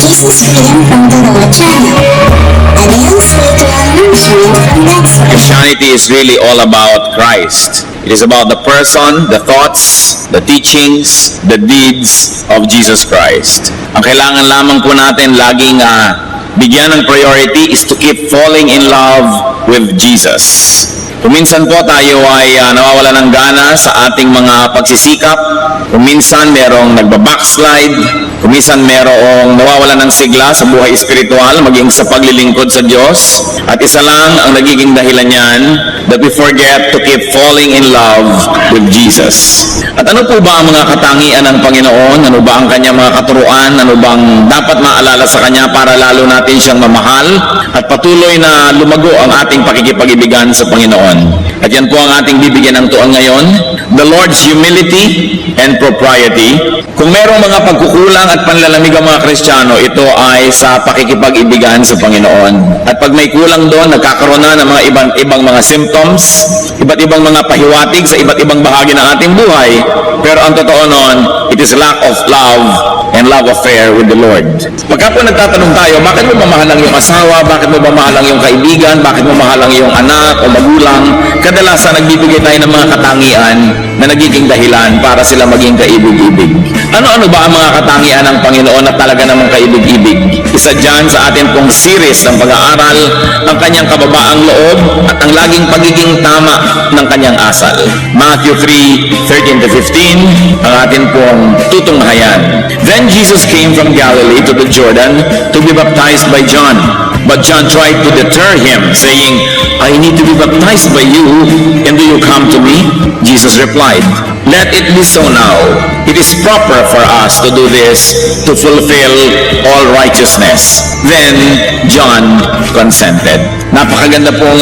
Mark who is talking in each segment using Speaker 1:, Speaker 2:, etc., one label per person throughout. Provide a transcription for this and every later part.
Speaker 1: Jesus came from the Lord China. A new spiritual nourishment from that source.
Speaker 2: Christianity is really all about Christ. It is about the person, the thoughts, the teachings, the deeds of Jesus Christ. Ang kailangan lamang po natin laging bigyan ng priority is to keep falling in love with Jesus. Kung minsan po tayo ay nawawala ng gana sa ating mga pagsisikap, kung minsan merong nagbabackslide, kung minsan merong nawawala ng sigla sa buhay espiritual, maging sa paglilingkod sa Diyos, at isa lang ang nagiging dahilan niyan, that we forget to keep falling in love with Jesus. At ano po ba ang mga katangian ng Panginoon? Ano ba ang kanyang mga katuruan? Ano bang dapat maalala sa Kanya para lalo natin siyang mamahal at patuloy na lumago ang ating pakikipag-ibigan sa Panginoon? At yan po ang ating bibigyan ng tuon ngayon, the Lord's humility and propriety. Kung merong mga pagkukulang at panlalamig ang mga Kristiyano, ito ay sa pakikipag-ibigan sa Panginoon. At pag may kulang doon, nagkakaroon na ng mga ibang mga symptoms, iba't ibang mga pahiwatig sa iba't ibang bahagi ng ating buhay. Pero ang totoo noon, it is lack of love and love affair with the Lord. Pagka po nagtatanong tayo, bakit mo mahal ang iyong asawa? Bakit mo mahal ang iyong kaibigan? Bakit mo mahal ang iyong anak o magulang? Kadalasan nagbibigay tayo ng mga katangian na nagiging dahilan para sila maging kaibig-ibig. Ano-ano ba ang mga katangian ng Panginoon na talaga namang kaibig-ibig? Isa dyan sa atin pong series ng pag-aaral, ang kanyang kababaang loob at ang laging pagiging tama ng kanyang asal. Matthew 3:13-15, ang atin pong tutunghayan. Then Jesus came from Galilee to the Jordan to be baptized by John. But John tried to deter him, saying, I need to be baptized by you, and do you come to me? Jesus replied, Let it be so now. It is proper for us to do this to fulfill all righteousness. Then John consented. Napakaganda pong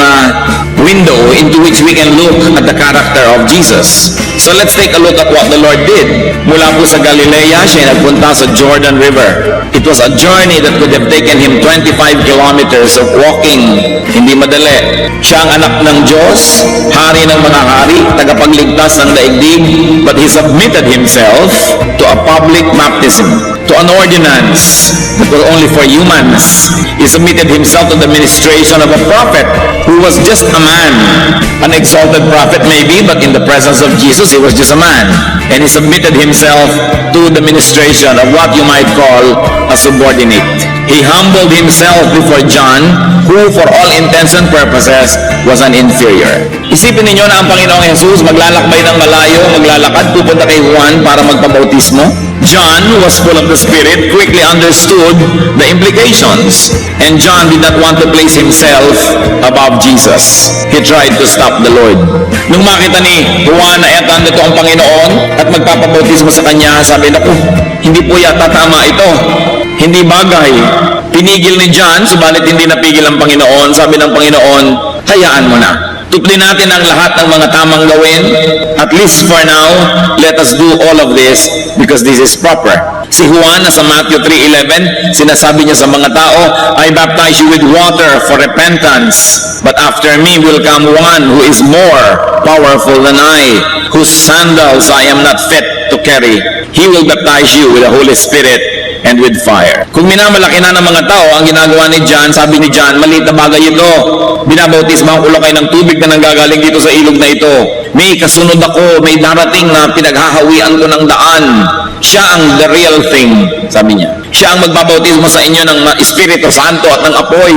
Speaker 2: window into which we can look at the character of Jesus. So let's take a look at what the Lord did. Mula po sa Galilea, siya nagpunta sa Jordan River. It was a journey that could have taken him 25 kilometers of walking. Hindi madali. Siya ang anak ng Diyos, hari ng mga hari, tagapagligtas ng daigdig, but he submitted himself to a public baptism, to an ordinance that was only for humans. He submitted himself to the ministration of a prophet who was just a man, an exalted prophet maybe, but in the presence of Jesus, he was just a man. And he submitted himself to the ministration of what you might call a subordinate. He humbled himself before John, who for all intents and purposes was an inferior. Isipin ninyo na ang Panginoong Jesus maglalakbay ng malayo, maglalakad, pupunta kay Juan para magpabautismo. John, who was full of the Spirit, quickly understood the implications. And John did not want to place himself above Jesus. He tried to stop the Lord. Nung makita ni Juan na eto nito ang Panginoon at magpapabautismo sa kanya, sabi, naku, hindi po yata tama ito. Hindi bagay. Pinigil ni John, subalit hindi napigil ang Panginoon. Sabi ng Panginoon, hayaan mo na. Tuklin natin ang lahat ng mga tamang gawin. At least for now, let us do all of this because this is proper. Si Juan, sa Matthew 3:11, sinasabi niya sa mga tao, I baptize you with water for repentance. But after me will come one who is more powerful than I, whose sandals I am not fit to carry. He will baptize you with the Holy Spirit and with fire. Kung minamalaki na ng mga tao ang ginagawa ni John, sabi ni John, maliit na bagay ito. Binabautismahan ko lang kayo ng tubig na nanggagaling dito sa ilog na ito. May kasunod ako, may darating na pinaghahawian ko ng daan. Siya ang the real thing, sabi niya. Siya ang magbabautismo sa inyo ng Espiritu Santo at ng apoy.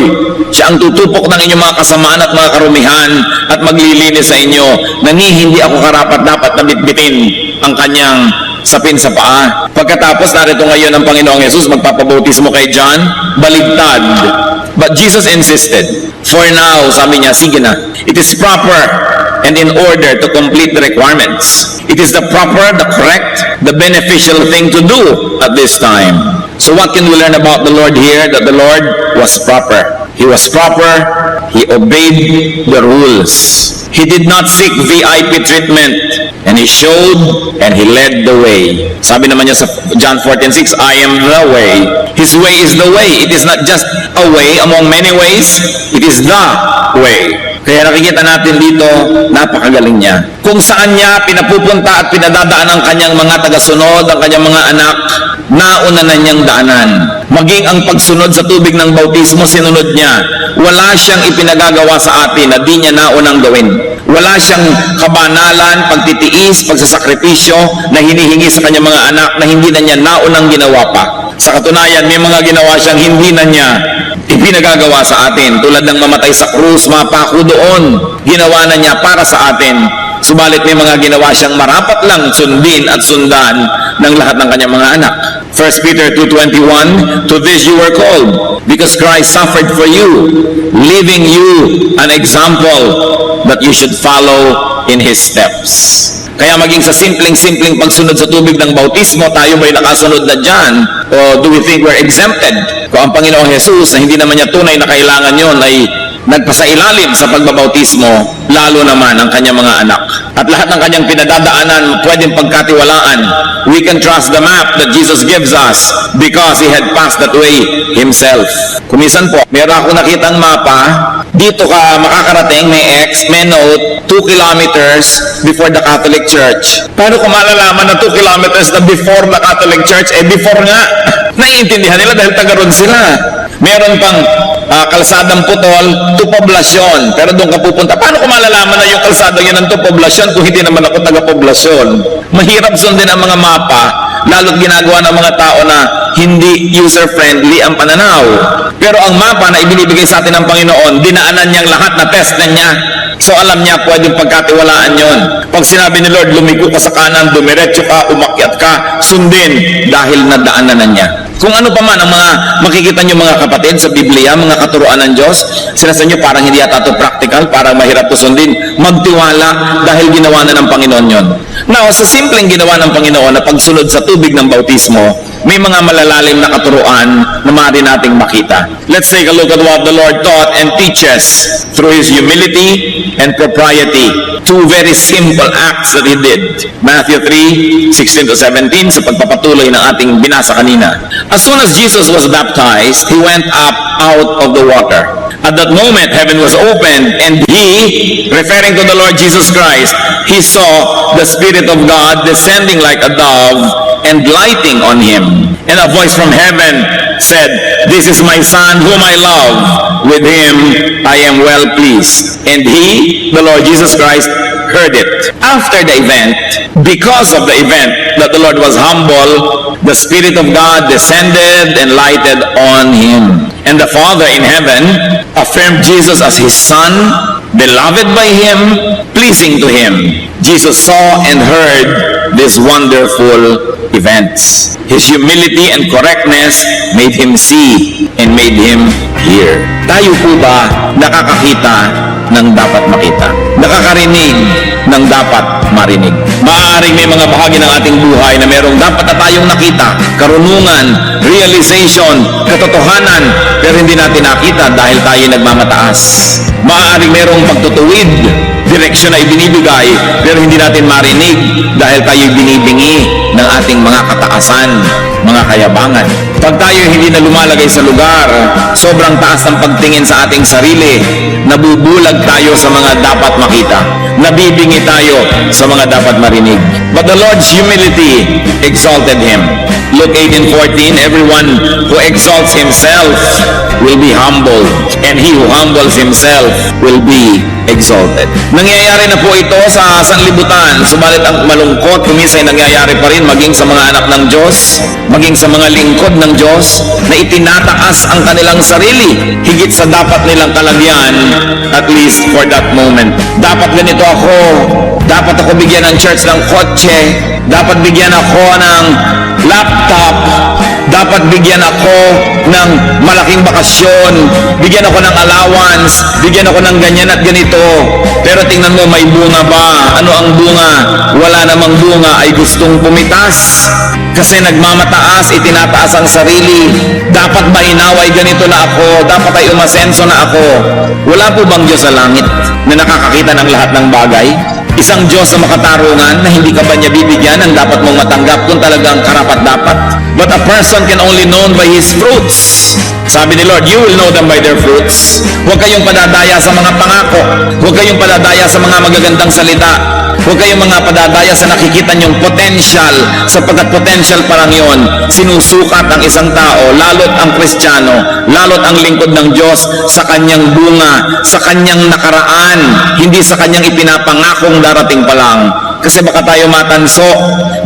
Speaker 2: Siya ang tutupok ng inyong mga kasamaan at mga karumihan at maglilinis sa inyo na hindi ako karapat-dapat na bitbitin ang kanyang sapin sa paa. Pagkatapos, narito ngayon ang Panginoong Jesus, magpapabautismo kay John, baligtad. But Jesus insisted. For now, sabi niya, sige na. It is proper and in order to complete the requirements. It is the proper, the correct, the beneficial thing to do at this time. So what can we learn about the Lord here? That the Lord was proper. He was proper. He obeyed the rules. He did not seek VIP treatment. And He showed and He led the way. Sabi naman niya sa John 14:6, I am the way. His way is the way. It is not just a way among many ways. It is the way. Kaya nakikita natin dito, napakagaling niya. Kung saan niya pinapupunta at pinadadaan ang kanyang mga tagasunod, ang kanyang mga anak, nauna na niyang daanan. Maging ang pagsunod sa tubig ng bautismo, sinunod niya. Wala siyang ipinagagawa sa atin na di niya naunang gawin. Wala siyang kabanalan, pagtitiis, pagsasakripisyo na hinihingi sa kanyang mga anak na hindi na niya naunang ginawa pa. Sa katunayan, may mga ginawa siyang hindi na niya ipinagagawa sa atin. Tulad ng mamatay sa krus, mapako doon. Ginawa na niya para sa atin. Subalit may mga ginawa siyang marapat lang sundin at sundan ng lahat ng kanyang mga anak. 1 Peter 2:21, to this you were called, because Christ suffered for you, leaving you an example that you should follow in His steps. Kaya maging sa simpleng-simpleng pagsunod sa tubig ng bautismo, tayo ba'y nakasunod na dyan? O do we think we're exempted? Kung ang Panginoong Jesus, na hindi naman niya tunay na kailangan yon, ay nagpasailalim sa pagbabautismo, lalo naman ang kanyang mga anak. At lahat ng kanyang pinadadaanan, pwedeng pagkatiwalaan. We can trust the map that Jesus gives us because He had passed that way Himself. Kumisan po, meron ako nakitang mapa, dito ka makakarating, may X, may note, 2 kilometers before the Catholic Church. Paano ko malalaman na 2 kilometers na before the Catholic Church? Before nga. Naiintindihan nila dahil taga-ron sila. Meron pang kalsadang putol to poblasyon, pero doon ka pupunta. Paano ko malalaman na yung kalsada yun ng to poblasyon kung hindi naman ako taga-poblasyon? Mahirap sundin ang mga mapa, lalo't ginagawa ng mga tao na hindi user-friendly ang pananaw. Pero ang mapa na ibinibigay sa atin ng Panginoon, dinaanan niyang lahat na test na niya. So alam niya pwedeng pagkatiwalaan yon. Pag sinabi ni Lord, lumiko ka sa kanan, dumiretso ka, umakyat ka, sundin dahil nadaanan na niya. Kung ano pa man ang mga makikita nyo mga kapatid sa Biblia, mga katuruan ng Diyos, sinasabi nyo parang hindi yata ito practical, parang mahirap ito sundin, magtiwala dahil ginawa na ng Panginoon yon. Now, sa simpleng ginawa ng Panginoon na pagsunod sa tubig ng bautismo, may mga malalalim na katuruan na maaari nating makita. Let's take a look at what the Lord taught and teaches through His humility and propriety. Two very simple acts that He did. Matthew 3:16-17 sa pagpapatuloy ng ating binasa kanina. As soon as Jesus was baptized, He went up out of the water. At that moment, heaven was opened, and He, referring to the Lord Jesus Christ, He saw the Spirit of God descending like a dove and lighting on Him. And a voice from heaven said, "This is my Son whom I love. With Him I am well pleased." And He, the Lord Jesus Christ, heard it. After the event, because of the event that the Lord was humble, the Spirit of God descended and lighted on Him. And the Father in heaven affirmed Jesus as His Son, beloved by Him, pleasing to Him. Jesus saw and heard these wonderful events. His humility and correctness made Him see and made Him hear. Tayo po ba nakakakita ng dapat makita? Nakakarinig ng dapat marinig? Maaaring may mga bahagi ng ating buhay na merong dapat na tayong nakita, karunungan, realization, katotohanan, pero hindi natin nakita dahil tayo nagmamataas. Maaaring merong pagtutuwid, direksyon na ibinibigay, pero hindi natin marinig dahil tayo binibingi ng ating mga kataasan, mga kayabangan. Pag tayo hindi na lumalagay sa lugar, sobrang taas ng pagtingin sa ating sarili, nabubulag tayo sa mga dapat makita, nabibingi tayo sa mga dapat marinig. But the Lord's humility exalted Him. Luke 18:14, everyone who exalts himself will be humbled, and he who humbles himself will be exalted. Nangyayari na po ito sa sanlibutan, subalit ang malungkot, kuminsan ay nangyayari pa rin maging sa mga anak ng Diyos, maging sa mga lingkod ng Diyos, na itinataas ang kanilang sarili, higit sa dapat nilang kalagyan, at least for that moment. Dapat ganito ako, dapat ako bigyan ng church ng kotse, dapat bigyan ako ng laptop, dapat bigyan ako ng malaking bakasyon, bigyan ako ng allowance, bigyan ako ng ganyan at ganito. Pero tingnan mo, may bunga ba? Ano ang bunga? Wala namang bunga, ay gustong pumitas. Kasi nagmamataas, itinataas ang sarili. Dapat ba inaway ganito na ako? Dapat ay umasenso na ako? Wala po bang Diyos sa langit na nakakakita ng lahat ng bagay? Isang Diyos na makatarungan na hindi ka ba niya bibigyan ng dapat mong matanggap kung talagang karapat-dapat? But a person can only known by his fruits. Sabi ni Lord, you will know them by their fruits. Huwag kayong padadaya sa mga pangako. Huwag kayong padadaya sa mga magagandang salita. Huwag kayong mga padadaya sa nakikita niyong potential, sapagkat potential parang yon. Sinusukat ang isang tao, lalo't ang Kristiyano, lalo't ang lingkod ng Diyos sa kanyang bunga, sa kanyang nakaraan, hindi sa kanyang ipinapangakong darating pa lang. Kasi baka tayo matanso,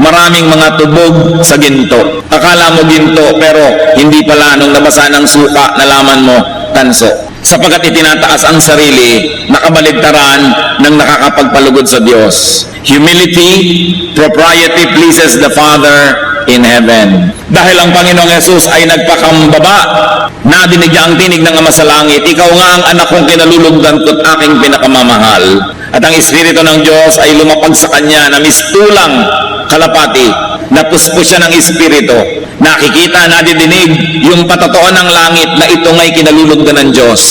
Speaker 2: maraming mga tubog sa ginto. Akala mo ginto, pero hindi pala nung nabasa ng suka, nalaman mo, tanso. Sapagkat itinataas ang sarili, nakabaligtaran ng nakakapagpalugod sa Diyos. Humility, propriety pleases the Father in heaven. Dahil ang Panginoong Yesus ay nagpakambaba, nadinig niya ang tinig ng Ama sa langit, ikaw nga ang anak kong kinalulugdan ko't aking pinakamamahal. At ang Espiritu ng Diyos ay lumapag sa kanya na mistulang kalapati. Napuspos siya ng Espiritu. Nakikita, nadidinig yung patotoo ng langit na ito nga'y kinalulugdan ng Diyos.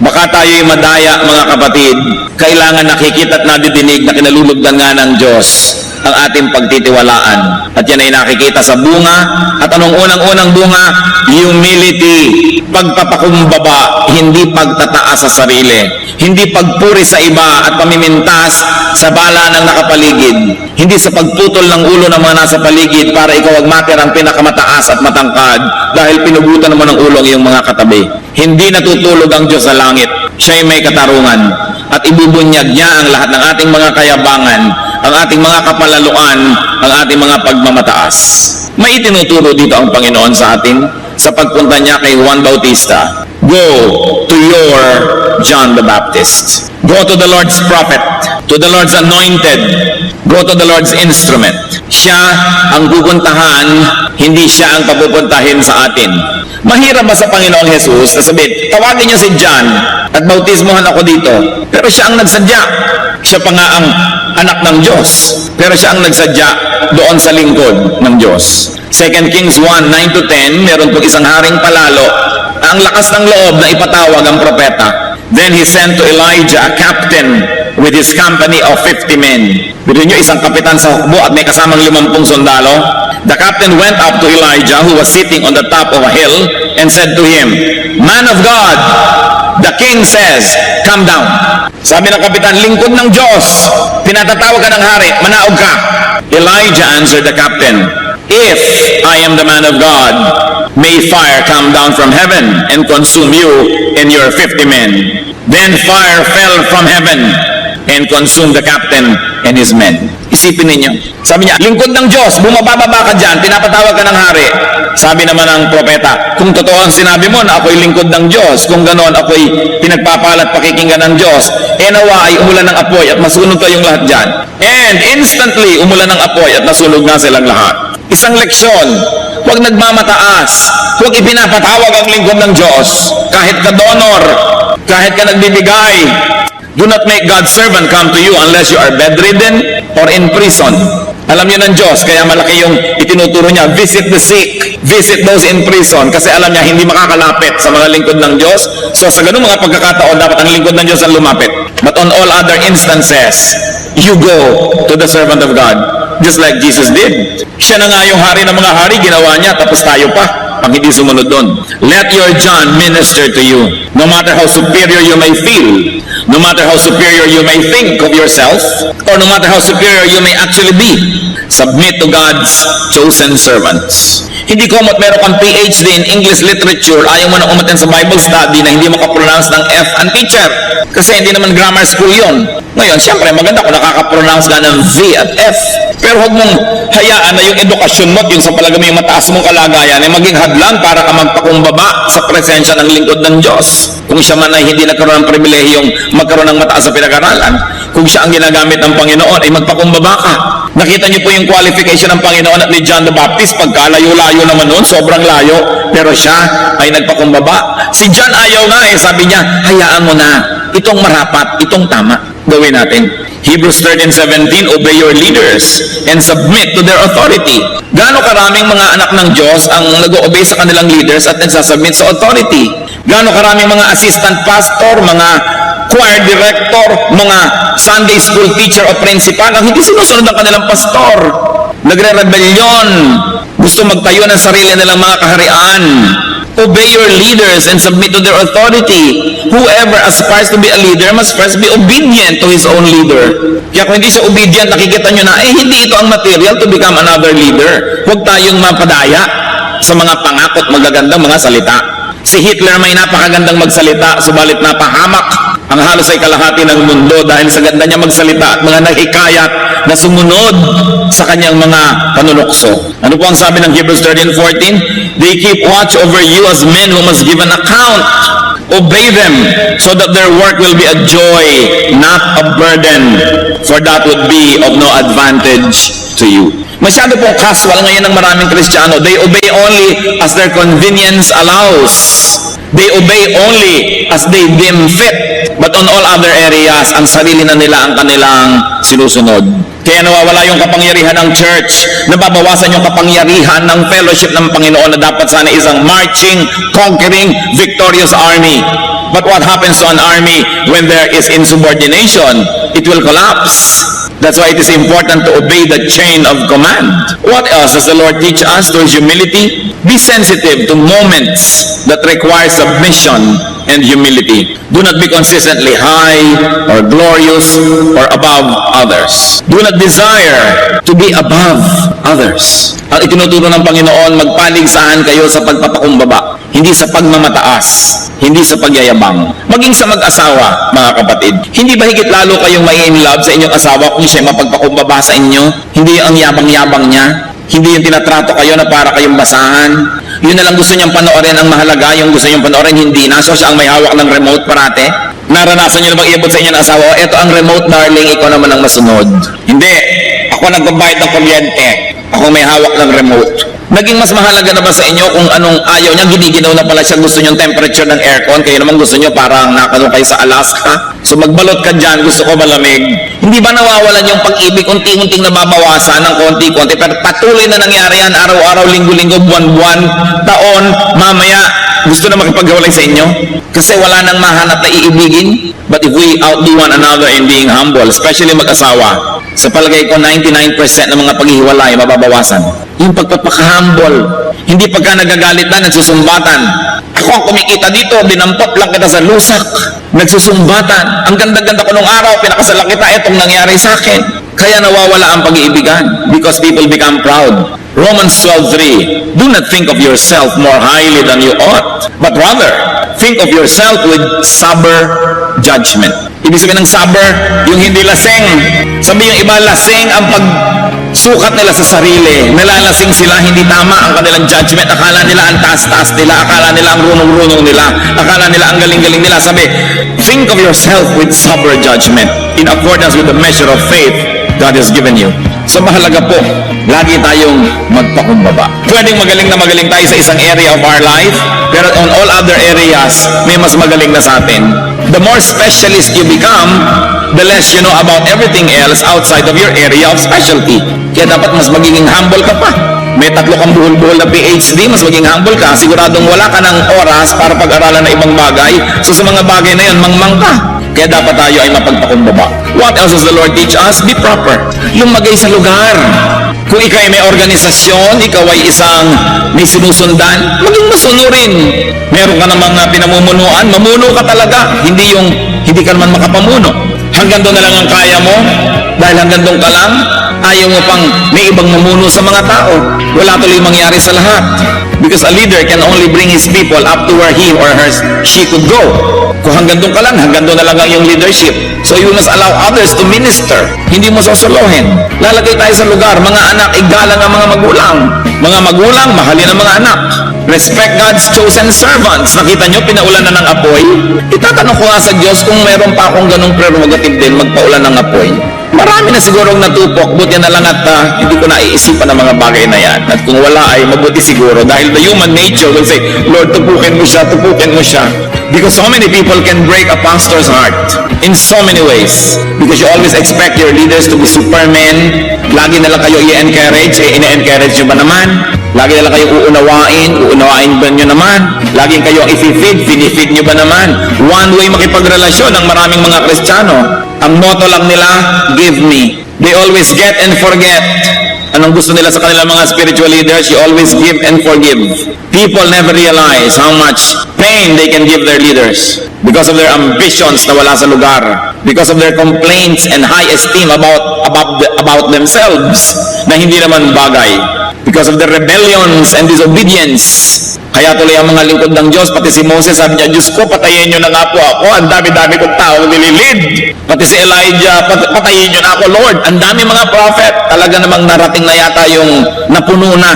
Speaker 2: Baka tayo'y madaya, mga kapatid. Kailangan nakikita at nadidinig na kinalulugdan nga ng Diyos ang ating pagtitiwalaan. At yan ay nakikita sa bunga. At anong unang-unang bunga? Humility. Pagpapakumbaba, hindi pagtataas sa sarili. Hindi pagpuri sa iba at pamimintas sa bala ng nakapaligid. Hindi sa pagputol ng ulo ng mga nasa paligid para ikaw agmatir ang pinakamataas at matangkad dahil pinugutan mo ng ulo ang iyong mga katabi. Hindi natutulog ang Diyos sa langit. Siya'y may katarungan at ibubunyag niya ang lahat ng ating mga kayabangan, ang ating mga kapalaluan, ang ating mga pagmamataas. May itinuturo dito ang Panginoon sa atin sa pagpunta niya kay Juan Bautista. Go to your John the Baptist. Go to the Lord's prophet, to the Lord's anointed. Go to the Lord's instrument. Siya ang pupuntahan, hindi siya ang papupuntahin sa atin. Mahirap ba sa Panginoong Jesus na sabihin, tawagin niyo si John at bautismohan ako dito. Pero siya ang nagsadya. Siya pa nga ang anak ng Diyos. Pero siya ang nagsadya doon sa lingkod ng Diyos. 2 Kings 1:9-10, meron pong isang haring palalo. Ang lakas ng loob na ipatawag ang propeta. Then he sent to Elijah a captain with his company of 50 men. Biro nyo, isang kapitan sa hukbo at may kasamang 50 sundalo. The captain went up to Elijah, who was sitting on the top of a hill, and said to him, Man of God, the king says, come down. Sabi ng kapitan, lingkod ng Diyos, pinatatawag ka ng hari, manaog ka. Elijah answered the captain, If I am the man of God, may fire come down from heaven and consume you and your 50 men. Then fire fell from heaven and consumed the captain and his men. Isipin ninyo. Sabi niya, lingkod ng Diyos, bumababa ka dyan, pinapatawag ka ng hari. Sabi naman ng propeta, kung totoo ang sinabi mo na ako'y lingkod ng Diyos, kung ganon ako'y pinagpapalat pakikinggan ng Diyos, nawa ay umulan ng apoy at masunog kayong lahat dyan. And instantly, umulan ng apoy at nasunog na silang lahat. Isang leksyon, huwag nagmamataas, huwag ipinapatawag ang lingkod ng Diyos, kahit ka donor, kahit ka nagbibigay. Do not make God's servant come to you unless you are bedridden or in prison. Alam niyo ng Diyos, kaya malaki yung itinuturo niya, visit the sick, visit those in prison, kasi alam niya hindi makakalapit sa mga lingkod ng Diyos. So sa ganung mga pagkakataon, dapat ang lingkod ng Diyos ang lumapit. But on all other instances, you go to the servant of God, just like Jesus did. Siya na nga yung hari ng mga hari, ginawa niya, tapos tayo pa ang hindi sumunod doon. Let your John minister to you. No matter how superior you may feel, no matter how superior you may think of yourself, or no matter how superior you may actually be, submit to God's chosen servants. Hindi ko meron kang PhD in English literature, ayaw mo na umaten sa Bible study na hindi makapronounce ng F ang teacher. Kasi hindi naman grammar school yon. Ngayon, siyempre, maganda kung nakakapronounce ka ng V at F. Pero huwag mong hayaan na yung edukasyon mo, yung sa palagay mo yung mataas mong kalagayan, ay maging hadlang para ka magpakumbaba sa presensya ng lingkod ng Diyos. Kung siya man ay hindi nagkaroon ng pribilehiyong magkaroon ng mataas sa pinag-aralan, kung siya ang ginagamit ng Panginoon, ay magpakumbaba ka. Nakita niyo po yung qualification ng Panginoon at ni John the Baptist, pagkalayo-layo naman noon, sobrang layo, pero siya ay nagpakumbaba. Si John ayaw nga sabi niya, hayaan mo na, itong marapat, itong tama, gawin natin. Hebrews 13:17, obey your leaders and submit to their authority. Gaano karaming mga anak ng Diyos ang nag-obey sa kanilang leaders at nagsasubmit sa authority? Gaano karaming mga assistant pastor, mga choir director, mga Sunday school teacher o principal ang hindi sinusunod ang kanilang pastor? Nagre-rebellion, Gusto magtayo ng sarili nilang mga kaharian. Obey your leaders and submit to their authority. Whoever aspires to be a leader must first be obedient to his own leader. Kaya kung hindi siya obedient, nakikita nyo na, hindi ito ang material to become another leader. Huwag tayong mapadaya sa mga pangakot magagandang mga salita. Si Hitler may napakagandang magsalita, subalit napahamak ang halos ay kalahati ng mundo dahil sa ganda niya magsalita at mga naghikayat na sumunod sa kanyang mga panunukso. Ano po ang sabi ng Hebrews 13:14? They keep watch over you as men who must give an account. Obey them so that their work will be a joy, not a burden, for that would be of no advantage to you. Masyado pong casual ngayon ng maraming Kristiyano. They obey only as their convenience allows. They obey only as they deem fit. But on all other areas, ang sarili na nila ang kanilang sinusunod. Kaya nawawala yung kapangyarihan ng church, nababawasan yung kapangyarihan ng fellowship ng Panginoon na dapat sana isang marching, conquering, victorious army. But what happens to an army when there is insubordination? It will collapse. That's why it is important to obey the chain of command. What else does the Lord teach us through humility? Be sensitive to moments that require submission and humility. Do not be consistently high or glorious or above others. Do not desire to be above others. Ang itinuturo ng Panginoon, magpaligsahan kayo sa pagpapakumbaba, hindi sa pagmamataas, hindi sa pagyayabang. Maging sa mag-asawa, mga kapatid. Hindi ba higit lalo kayong mai-inlove sa inyong asawa kung siya mapagpakumbaba sa inyo? Hindi ang yabang-yabang niya? Hindi yung tinatrato kayo na para kayong basahan? Yun na lang gusto niyang panoorin ang mahalaga, yung gusto niyang panoorin hindi na. So siya ang may hawak ng remote parate. Naranasan niyo na bang iabot sa inyo ng asawa, eto ang remote darling, ikaw naman ang masunod. Hindi. Ako nagbabayad ng kuryente. Ako may hawak ng remote. Naging mas mahalaga na ba sa inyo kung anong ayaw niya, giniginaw na pala siya, gusto niyo temperature ng aircon, kayo naman gusto niyo parang nakano kayo sa Alaska. So magbalot ka dyan, gusto ko malamig. Hindi ba nawawalan yung pag-ibig, unti-unting nababawasan ng konti-konti, pero patuloy na nangyari yan, araw-araw, linggo-linggo, buwan-buwan, taon, mamaya, gusto na makipaghiwalay sa inyo? Kasi wala nang mahanap na iibigin. But if we outdo one another in being humble, especially mag-asawa, sa palagay ko 99% ng mga paghihiwalay mababawasan. Yung pagpapaka-humble, hindi pagka nagagalit na, nagsusumbatan. Ako ang kumikita dito, dinampot lang kita sa lusak. Nagsusumbatan. Ang ganda-ganda ko nung araw, pinakasalan kita, etong nangyari sa akin. Kaya nawawala ang pag-iibigan because people become proud. Romans 12:3, do not think of yourself more highly than you ought, but rather, think of yourself with sober judgment. Ibig sabihin ng sober, yung hindi lasing. Sabi yung iba, lasing ang pagsukat nila sa sarili. Nalalasing sila, hindi tama ang kanilang judgment. Akala nila ang taas-taas nila, akala nila ang runong-runong nila, akala nila ang galing-galing nila. Sabi, think of yourself with sober judgment in accordance with the measure of faith God has given you. So mahalaga po, lagi tayong magpakumbaba. Pwedeng magaling na magaling tayo sa isang area of our life, pero on all other areas, may mas magaling na sa atin. The more specialist you become, the less you know about everything else outside of your area of specialty. Kaya dapat mas magiging humble ka pa. May 3 kang buhol-buhol na PhD, mas maging humble ka. Siguradong wala ka ng oras para pag-aralan na ibang bagay. So sa mga bagay na yun, mangmang ka. Kaya dapat tayo ay mapagpakumbaba. What else does the Lord teach us? Be proper. Lumagay sa lugar. Kung ikaw ay may organisasyon, ikaw ay isang may sinusundan, maging masunurin. Meron ka namang pinamumunuan, mamuno ka talaga. Hindi ka naman makapamuno. Hanggang doon na lang ang kaya mo, dahil hanggang doon ka lang, ayaw mo pang may ibang mamuno sa mga tao. Wala tuloy mangyari sa lahat. Because a leader can only bring his people up to where he or she could go. Kung hanggang doon ka lang, hanggang doon na lang ang iyong leadership. So you must allow others to minister. Hindi mo sosolohin. Lalagay tayo sa lugar. Mga anak, igalang ang mga magulang. Mga magulang, mahalin ang mga anak. Respect God's chosen servants. Nakita nyo, pinaulan na ng apoy? Itatanong ko nga sa Diyos kung meron pa akong ganong prerogative din, magpaulan ng apoy. Marami na sigurong natupok, buti na lang at hindi ko naiisipan ang mga bagay na yan. At kung wala ay mabuti siguro dahil the human nature will say, Lord, tupukin mo siya, tupukin mo siya. Because so many people can break a pastor's heart in so many ways. Because you always expect your leaders to be supermen. Lagi na lang kayo i-encourage, ina-encourage nyo ba naman? Lagi na lang kayo uunawain ba nyo naman? Laging kayo i-feed, finifeed nyo ba naman? One way makipagrelasyon ng maraming mga Kristiyano. Ang motto lang nila, give me. They always get and forget. Anong gusto nila sa kanilang mga spiritual leaders? You always give and forgive. People never realize how much pain they can give their leaders because of their ambitions na wala sa lugar, because of their complaints and high esteem about themselves na hindi naman bagay, because of their rebellions and disobedience. Kaya tuloy ang mga lingkod ng Diyos, pati si Moses, sabi niya, Diyos ko, patayin niyo na nga po ako, ang dami-dami kong taong nililid. Pati si Elijah, patayin niyo na ako, Lord. Ang dami mga prophet, talaga namang narating na yata yung napuno na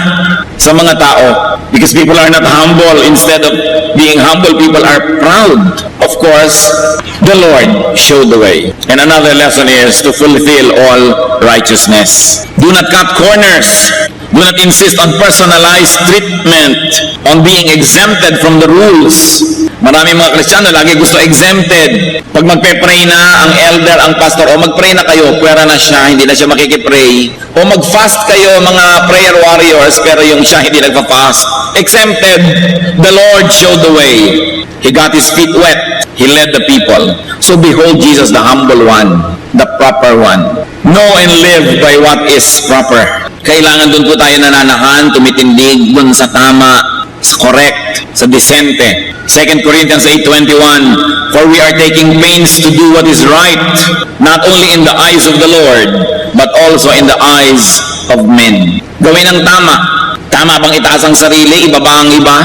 Speaker 2: sa mga tao. Because people are not humble. Instead of being humble, people are proud. Of course, the Lord showed the way. And another lesson is to fulfill all righteousness. Do not cut corners. Do not insist on personalized treatment, on being exempted from the rules. Maraming mga Kristiyano lagi gusto exempted. Pag magpe-pray na ang elder, ang pastor, o mag-pray na kayo, pwera na siya, hindi na siya makikipray. O mag-fast kayo, mga prayer warriors, pero yung siya hindi nagpa-fast. Exempted. The Lord showed the way. He got his feet wet. He led the people. So behold Jesus, the humble one, the proper one. Know and live by what is proper. Kailangan doon po tayo nananahan, tumitindig doon sa tama, sa correct, sa decente. 2 Corinthians 8:21, for we are taking pains to do what is right, not only in the eyes of the Lord, but also in the eyes of men. Gawin ang tama. Tama bang itaas ang sarili, ibaba ang iba?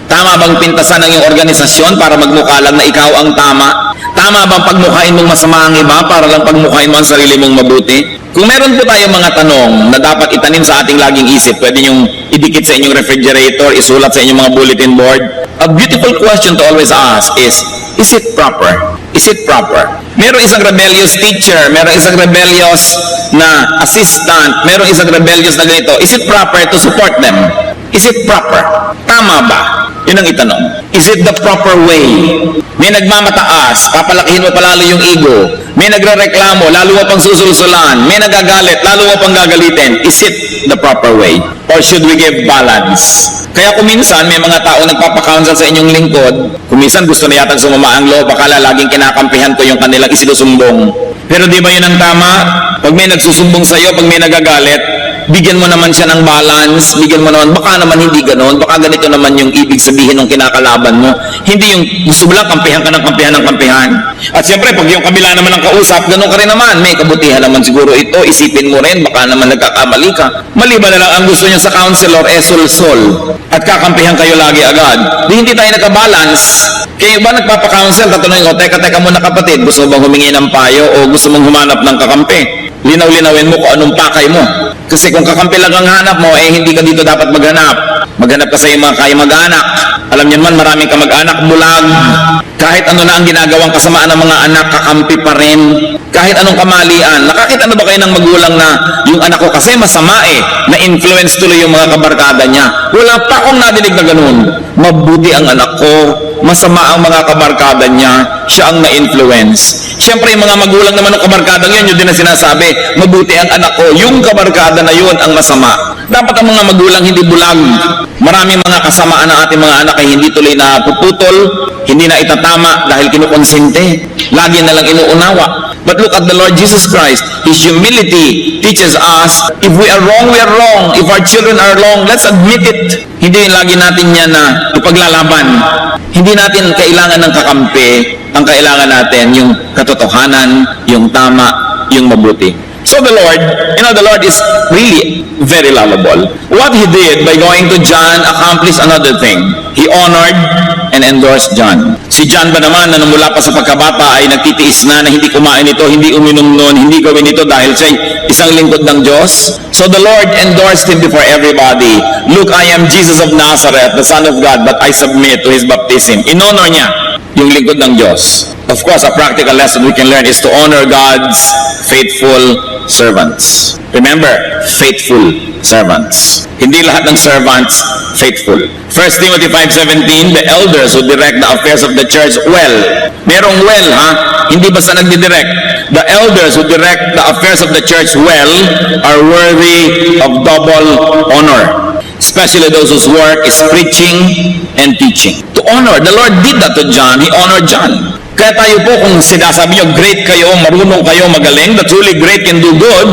Speaker 2: Tama bang pintasan ang iyong organisasyon para magmukha lang na ikaw ang tama? Tama bang pagmukhain mong masama ang iba para lang pagmukhain mo ang sarili mong mabuti? Kung meron po tayong mga tanong na dapat itanim sa ating laging isip, pwede niyong idikit sa inyong refrigerator, isulat sa inyong mga bulletin board. A beautiful question to always ask is it proper? Is it proper? Meron isang rebellious teacher, meron isang rebellious na assistant, meron isang rebellious na ganito. Is it proper to support them? Is it proper? Tama ba? Yun ang itanong. Is it the proper way? May nagmamataas, papalakihin mo palalo yung ego. May nagrereklamo, lalo mo pang susulsulan. May nagagalit, lalo mo pang gagalitin. Is it the proper way? Or should we give balance? Kaya kung minsan may mga tao nagpapakounsel sa inyong lingkod, kung minsan gusto na yatang sumama ang loob, akala laging kinakampihan ko yung kanilang isinusumbong. Pero di ba yun ang tama? Pag may nagsusumbong sa'yo, pag may nagagalit, bigyan mo naman siya ng balance, bigyan mo naman, baka naman hindi ganon, baka ganito naman yung ibig sabihin ng kinakalaban mo. Hindi yung gusto mo lang kampihan ka ng kampihan ng kampihan. At siyempre, pag yung kabila naman ang kausap, ganon ka rin naman. May kabutihan naman siguro ito, isipin mo rin, baka naman nagkakamali ka. Maliban na lang ang gusto niya sa counselor, sul-sol. At kakampihan kayo lagi agad. Di hindi tayo nagka-balance. Kayo ba nagpapakounsel, tatanungin ko, teka muna kapatid, gusto mo bang humingi ng payo o gusto mong humanap ng kakampi? Linaw-linawin mo kung anong pakay mo. Kasi kung kakampi lang ang hanap mo, hindi ka dito dapat maghanap. Maghanap ka sa iyong mga kaya mag-anak. Alam niyo naman, maraming ka mag-anak, bulag. Kahit ano na ang ginagawang kasamaan ng mga anak, kakampi pa rin. Kahit anong kamalian. Nakakita na ba kayo ng magulang na yung anak ko kasi masama na-influence tuloy yung mga kabarkada niya? Wala pa akong nadinig na ganun. Mabuti ang anak ko. Masama ang mga kabarkada niya. Siya ang na-influence. Siyempre, yung mga magulang naman ng kabarkada yun, yun din na sinasabi, mabuti ang anak ko. Yung kabarkada na yun ang masama. Dapat ang mga magulang hindi bulag. Maraming mga kasamaan ng ating mga anak ay hindi tuloy na puputol, hindi na itatama dahil kinukonsente. Lagi na lang inuunawa. But look at the Lord Jesus Christ. His humility teaches us, if we are wrong, we are wrong. If our children are wrong, let's admit it. Hindi lagi natin yan na ipaglalaban. Hindi natin kailangan ng kakampi. Ang kailangan natin yung katotohanan, yung tama, yung mabuti. So the Lord, the Lord is really very lovable. What He did by going to John accomplished another thing. He honored and endorsed John. Si John ba naman na mula pa sa pagkabata ay nagtitiis na hindi kumain ito, hindi uminom noon, hindi gawin ito dahil siya isang lingkod ng Diyos? So the Lord endorsed him before everybody. Look, I am Jesus of Nazareth, the Son of God, but I submit to His baptism. Inonor niya yung lingkod ng Diyos. Of course, a practical lesson we can learn is to honor God's faithful servants. Remember, faithful servants. Hindi lahat ng servants faithful. 1 Timothy 5:17, the elders who direct the affairs of the church well. Merong well, Hindi basta nagdidirect. The elders who direct the affairs of the church well are worthy of double honor. especially those whose work is preaching and teaching. To honor, the Lord did that to John. He honored John. Kaya tayo po, kung sinasabi nyo, great kayo, marunong kayo, magaling, the truly great can do good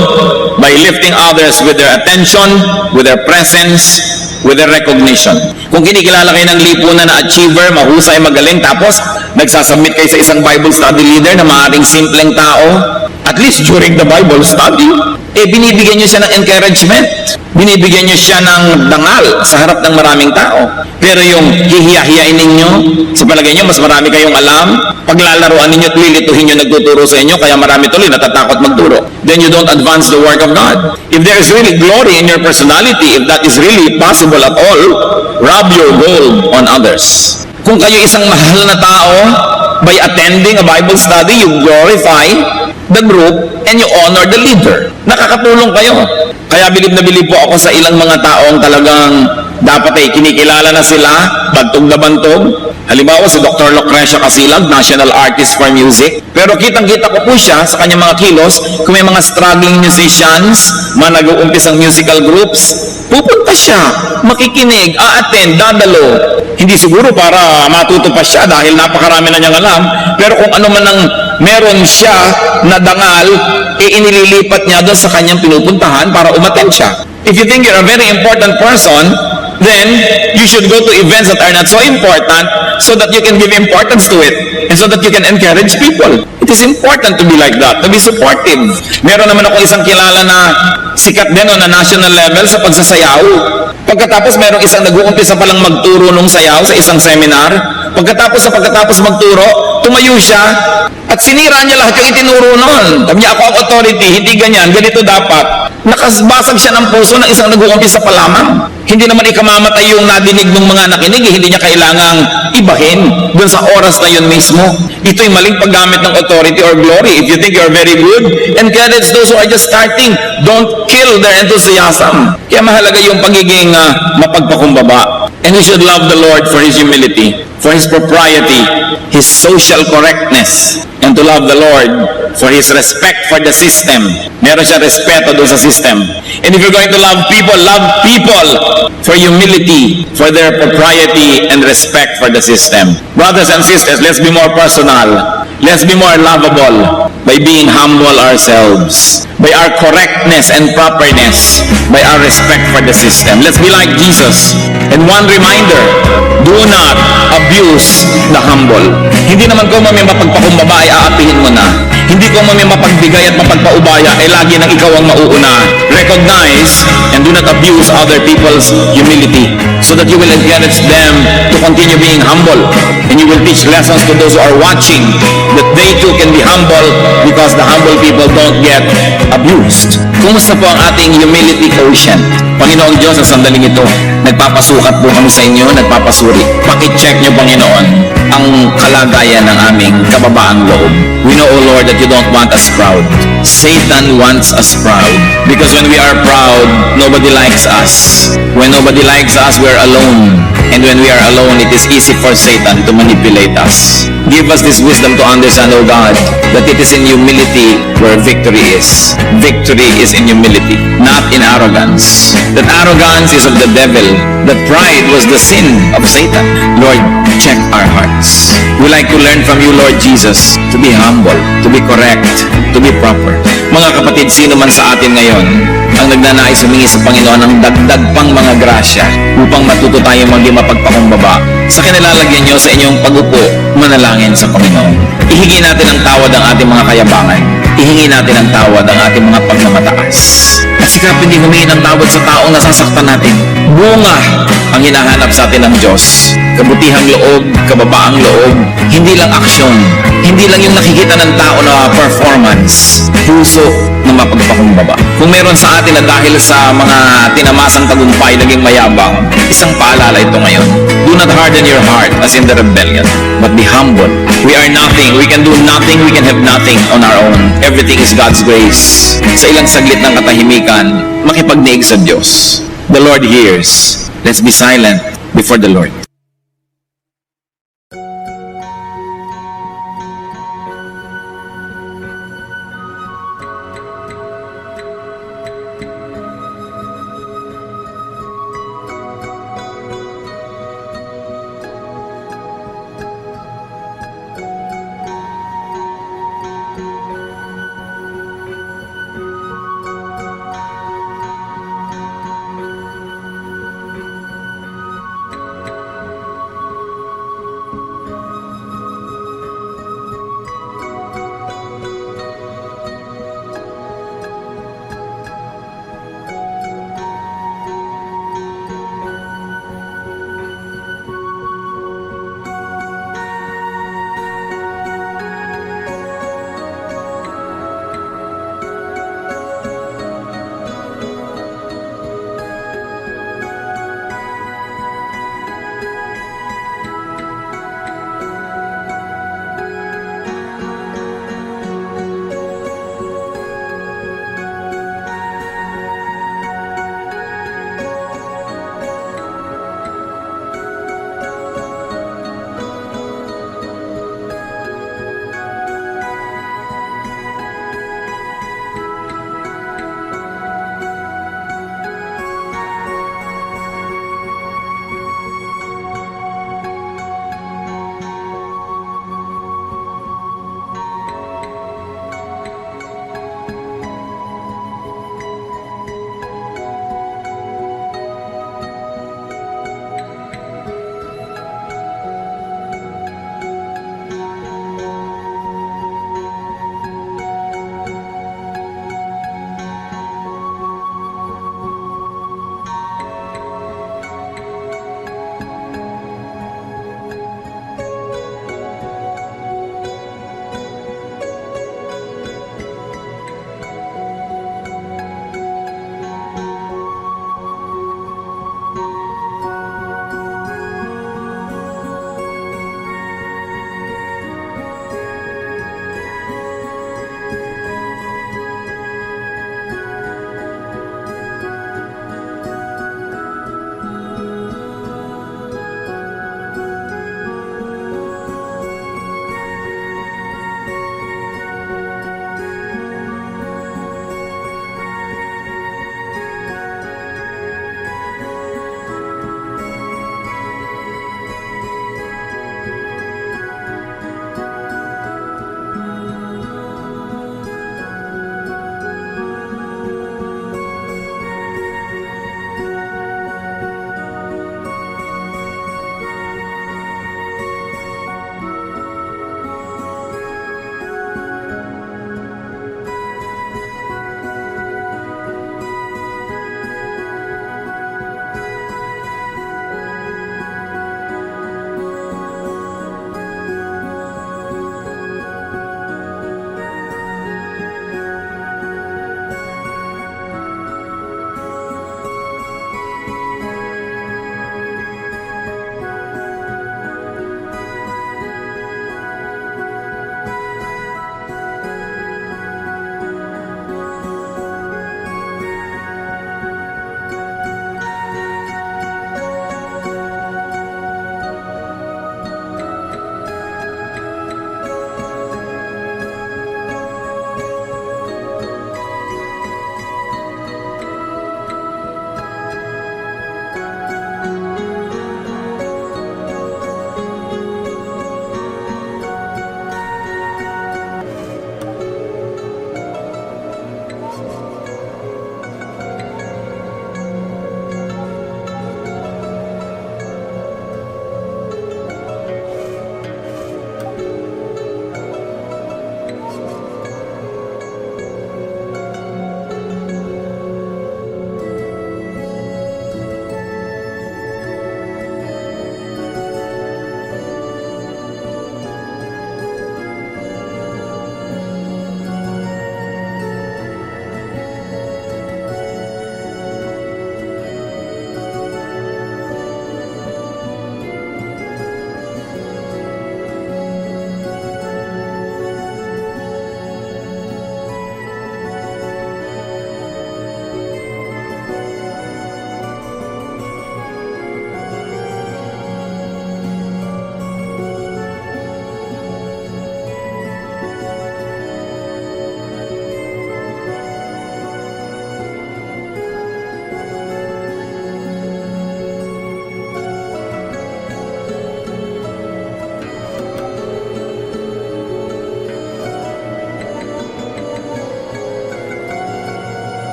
Speaker 2: by lifting others with their attention, with their presence, with their recognition. Kung kinikilala kayo ng lipunan na achiever, mahusay, magaling, tapos nagsasubmit kayo sa isang Bible study leader na maaaring simpleng tao, at least during the Bible study, binibigyan nyo siya ng encouragement. Binibigyan nyo siya ng dangal sa harap ng maraming tao. Pero yung hihiya-hiyain ninyo, sa palagay nyo, mas marami kayong alam, paglalaruan ninyo at lilituhin nyo nagtuturo sa inyo, kaya marami tuloy natatakot magturo. Then you don't advance the work of God. If there is really glory in your personality, if that is really possible at all, rub your gold on others. Kung kayo isang mahal na tao, by attending a Bible study, you glorify the group and you honor the leader. Nakakatulong kayo. Kaya bilib na bilib po ako sa ilang mga taong talagang dapat kinikilala na sila, bantog na bantog. Halimbawa si Dr. Lucrecia Casilag, National Artist for Music. Pero kitang-kita ko po siya sa kanyang mga kilos, kung may mga struggling musicians, mga nag-uumpisang musical groups, pupunta siya, makikinig, a-attend, dadalo. Hindi siguro para matuto pa siya dahil napakarami na niyang alam, pero kung ano man ang meron siya na dangal, inililipat niya doon sa kanyang pinupuntahan para umattend siya. If you think you're a very important person, then you should go to events that are not so important so that you can give importance to it and so that you can encourage people. It is important to be like that, to be supportive. Meron naman ako isang kilala na sikat din na national level sa pagsasayaw. Pagkatapos merong isang nag-uumpisa palang magturo nung sayaw sa isang seminar. Pagkatapos magturo, tumayo siya at sinira niya lahat yung itinuro noon. Sabi niya, ako ang authority, hindi ganyan, ganito dapat. Nakasbasag siya ng puso ng isang nag-uumpisa pa lamang. Hindi naman ikamamatay yung nadinig ng mga nakinig, hindi niya kailangang ibahin doon sa oras na yun mismo. Ito'y maling paggamit ng authority or glory. If you think you're very good, encourage those who are just starting. Don't kill their enthusiasm. Kaya mahalaga yung pagiging mapagpakumbaba. And we should love the Lord for His humility, for His propriety, His social correctness, and to love the Lord for His respect for the system. Meron siya respeto doon sa system. And if you're going to love people for humility, for their propriety and respect for the system. Brothers and sisters, let's be more personal. Let's be more lovable by being humble ourselves, by our correctness and properness, by our respect for the system. Let's be like Jesus. And one reminder, do not abuse the humble. Hindi naman kung may mapagpakumbaba ay aapihin mo na. Hindi kung may mapagbigay at mapagpaubaya ay lagi nang ikaw ang mauuna. Recognize and do not abuse other people's humility so that you will encourage them to continue being humble. And you will teach lessons to those who are watching that they too can be humble because the humble people don't get abused. Kumusta po ang ating humility quotient? Panginoong Diyos, sa sandaling ito, nagpapasukat po kami sa inyo, nagpapasuri. Pakicheck niyo, Panginoon, ang kalagayan ng aming kababaang loob. We know, O Lord, that you don't want us proud. Satan wants us proud. Because when we are proud, nobody likes us. When nobody likes us, we're alone. And when we are alone, it is easy for Satan to manipulate us. Give us this wisdom to understand, O God, that it is in humility where victory is. Victory is in humility, not in arrogance. That arrogance is of the devil. That pride was the sin of Satan. Lord, check our hearts. We like to learn from you, Lord Jesus, to be humble, to be correct, to be proper. Mga kapatid, sino man sa atin ngayon ang nagnanais humingi sa Panginoon ng dagdag pang mga grasya upang matuto tayo maging mapagpakumbaba, sa kanilalagyan nyo sa inyong pag-upo, manalangin sa Panginoon. Ihingi natin ang tawad ang ating mga kayabangan. Ihingi natin ang tawad ang ating mga pagmamataas. At sikapin din humingi ng tawad sa taong nasasaktan natin. Bunga ang hinahanap sa atin ng Diyos. Kabutihang loob, kababaang loob, hindi lang aksyon, hindi lang yung nakikita ng tao na performance, puso na mapagpakumbaba. Kung meron sa atin na dahil sa mga tinamasang tagumpay naging mayabang, isang paalala ito ngayon. Do not harden your heart as in the rebellion, but be humble. We are nothing, we can do nothing, we can have nothing on our own. Everything is God's grace. Sa ilang saglit ng katahimikan, makipagniig sa Diyos. The Lord hears. Let's be silent before the Lord.